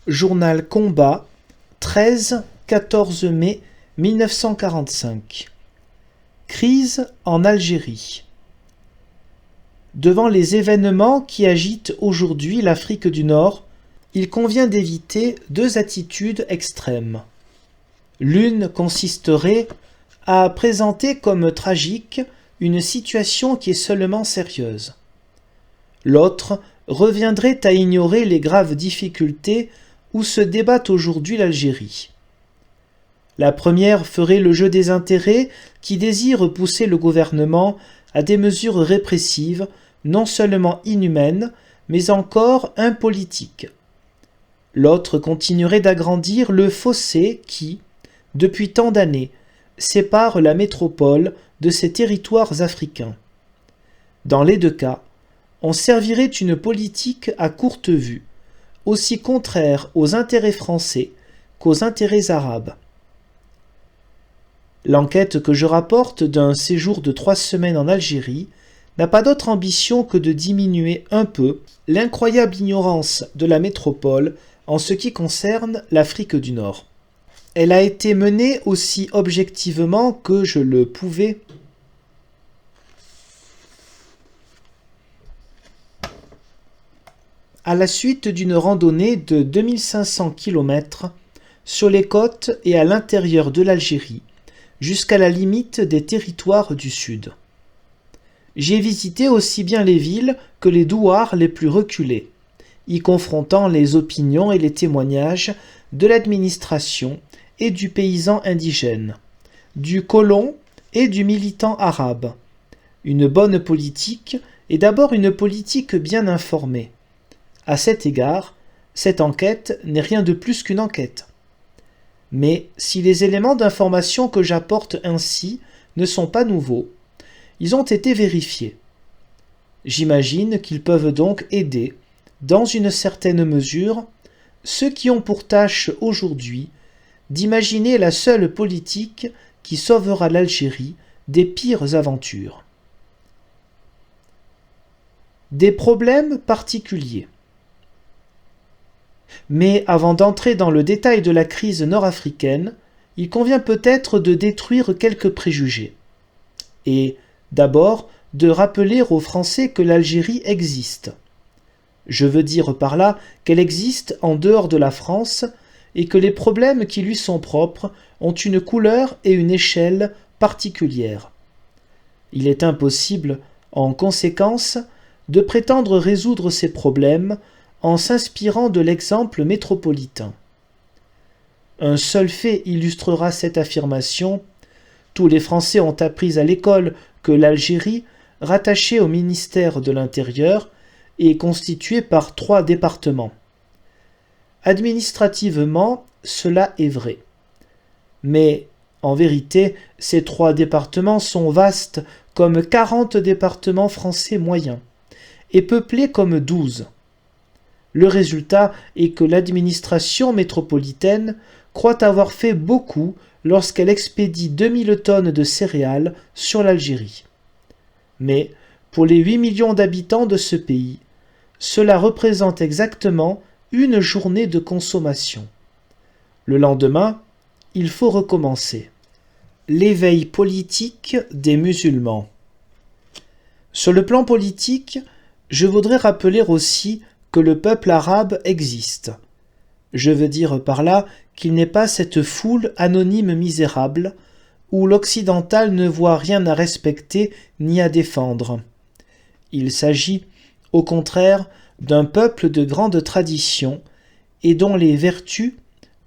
Journal Combat, 13-14 mai 1945. Crise en Algérie. Devant les événements qui agitent aujourd'hui l'Afrique du Nord, il convient d'éviter deux attitudes extrêmes. L'une consisterait à présenter comme tragique une situation qui est seulement sérieuse. L'autre reviendrait à ignorer les graves difficultés où se débat aujourd'hui l'Algérie. La première ferait le jeu des intérêts qui désirent pousser le gouvernement à des mesures répressives, non seulement inhumaines, mais encore impolitiques. L'autre continuerait d'agrandir le fossé qui, depuis tant d'années, sépare la métropole de ses territoires africains. Dans les deux cas, on servirait une politique à courte vue, aussi contraire aux intérêts français qu'aux intérêts arabes. L'enquête que je rapporte d'un séjour de 3 semaines en Algérie n'a pas d'autre ambition que de diminuer un peu l'incroyable ignorance de la métropole en ce qui concerne l'Afrique du Nord. Elle a été menée aussi objectivement que je le pouvais. À la suite d'une randonnée de 2500 km sur les côtes et à l'intérieur de l'Algérie, jusqu'à la limite des territoires du Sud. J'ai visité aussi bien les villes que les douars les plus reculés, y confrontant les opinions et les témoignages de l'administration et du paysan indigène, du colon et du militant arabe. Une bonne politique est d'abord une politique bien informée. À cet égard, cette enquête n'est rien de plus qu'une enquête. Mais si les éléments d'information que j'apporte ainsi ne sont pas nouveaux, ils ont été vérifiés. J'imagine qu'ils peuvent donc aider, dans une certaine mesure, ceux qui ont pour tâche aujourd'hui d'imaginer la seule politique qui sauvera l'Algérie des pires aventures. Des problèmes particuliers. Mais avant d'entrer dans le détail de la crise nord-africaine, il convient peut-être de détruire quelques préjugés. Et, d'abord, de rappeler aux Français que l'Algérie existe. Je veux dire par là qu'elle existe en dehors de la France et que les problèmes qui lui sont propres ont une couleur et une échelle particulières. Il est impossible, en conséquence, de prétendre résoudre ces problèmes en s'inspirant de l'exemple métropolitain. Un seul fait illustrera cette affirmation. Tous les Français ont appris à l'école que l'Algérie, rattachée au ministère de l'Intérieur, est constituée par 3 départements. Administrativement, cela est vrai. Mais, en vérité, ces 3 départements sont vastes comme 40 départements français moyens, et peuplés comme 12. Le résultat est que l'administration métropolitaine croit avoir fait beaucoup lorsqu'elle expédie 2000 tonnes de céréales sur l'Algérie. Mais, pour les 8 millions d'habitants de ce pays, cela représente exactement une journée de consommation. Le lendemain, il faut recommencer. L'éveil politique des musulmans. Sur le plan politique, je voudrais rappeler aussi que le peuple arabe existe. Je veux dire par là qu'il n'est pas cette foule anonyme misérable où l'occidental ne voit rien à respecter ni à défendre. Il s'agit, au contraire, d'un peuple de grande tradition et dont les vertus,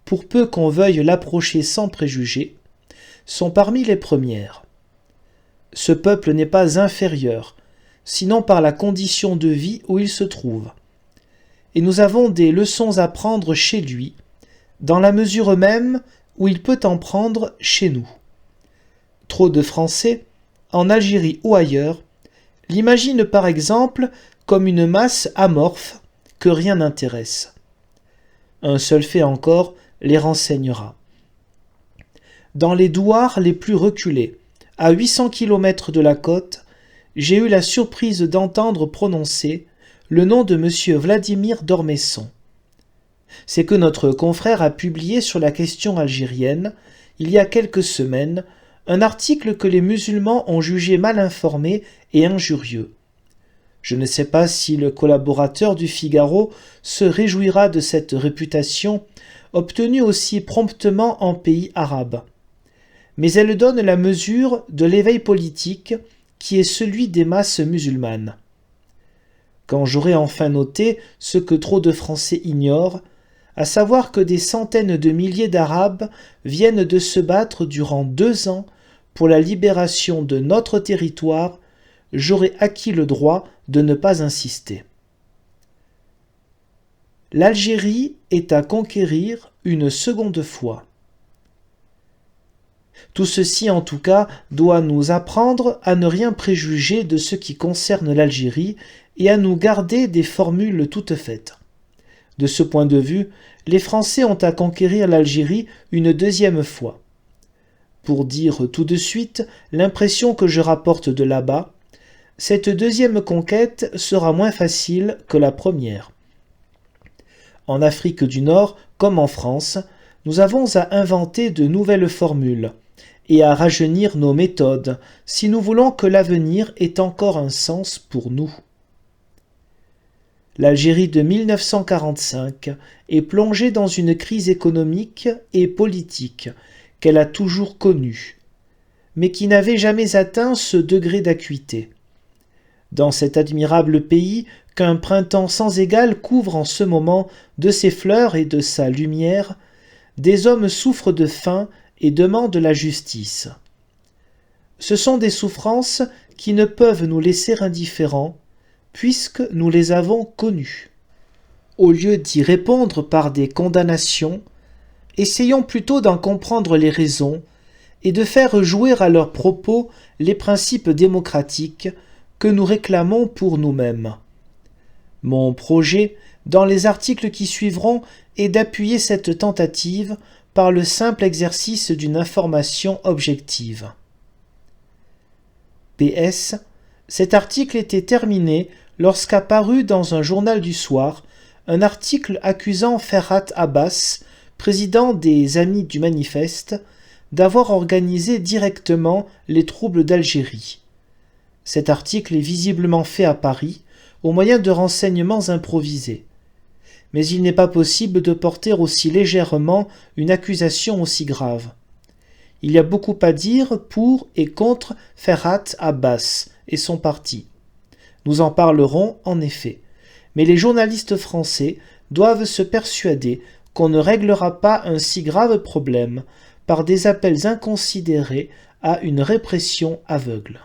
pour peu qu'on veuille l'approcher sans préjugés, sont parmi les premières. Ce peuple n'est pas inférieur, sinon par la condition de vie où il se trouve. Et nous avons des leçons à prendre chez lui, dans la mesure même où il peut en prendre chez nous. Trop de Français, en Algérie ou ailleurs, l'imaginent par exemple comme une masse amorphe que rien n'intéresse. Un seul fait encore les renseignera. Dans les douars les plus reculés, à 800 km de la côte, j'ai eu la surprise d'entendre prononcer le nom de M. Vladimir d'Ormesson. C'est que notre confrère a publié sur la question algérienne, il y a quelques semaines, un article que les musulmans ont jugé mal informé et injurieux. Je ne sais pas si le collaborateur du Figaro se réjouira de cette réputation obtenue aussi promptement en pays arabe. Mais elle donne la mesure de l'éveil politique qui est celui des masses musulmanes. Quand j'aurai enfin noté ce que trop de Français ignorent, à savoir que des centaines de milliers d'Arabes viennent de se battre durant 2 ans pour la libération de notre territoire, j'aurai acquis le droit de ne pas insister. L'Algérie est à conquérir une seconde fois. Tout ceci, en tout cas, doit nous apprendre à ne rien préjuger de ce qui concerne l'Algérie et à nous garder des formules toutes faites. De ce point de vue, les Français ont à conquérir l'Algérie une deuxième fois. Pour dire tout de suite l'impression que je rapporte de là-bas, cette deuxième conquête sera moins facile que la première. En Afrique du Nord, comme en France, nous avons à inventer de nouvelles formules et à rajeunir nos méthodes si nous voulons que l'avenir ait encore un sens pour nous. L'Algérie de 1945 est plongée dans une crise économique et politique qu'elle a toujours connue, mais qui n'avait jamais atteint ce degré d'acuité. Dans cet admirable pays qu'un printemps sans égal couvre en ce moment de ses fleurs et de sa lumière, des hommes souffrent de faim et demandent la justice. Ce sont des souffrances qui ne peuvent nous laisser indifférents, puisque nous les avons connues. Au lieu d'y répondre par des condamnations, essayons plutôt d'en comprendre les raisons et de faire jouer à leurs propos les principes démocratiques que nous réclamons pour nous-mêmes. Mon projet, dans les articles qui suivront, est d'appuyer cette tentative par le simple exercice d'une information objective. PS. Cet article était terminé lorsqu'apparut dans un journal du soir un article accusant Ferhat Abbas, président des Amis du Manifeste, d'avoir organisé directement les troubles d'Algérie. Cet article est visiblement fait à Paris, au moyen de renseignements improvisés. Mais il n'est pas possible de porter aussi légèrement une accusation aussi grave. Il y a beaucoup à dire pour et contre Ferhat Abbas et son parti. Nous en parlerons en effet, mais les journalistes français doivent se persuader qu'on ne réglera pas un si grave problème par des appels inconsidérés à une répression aveugle.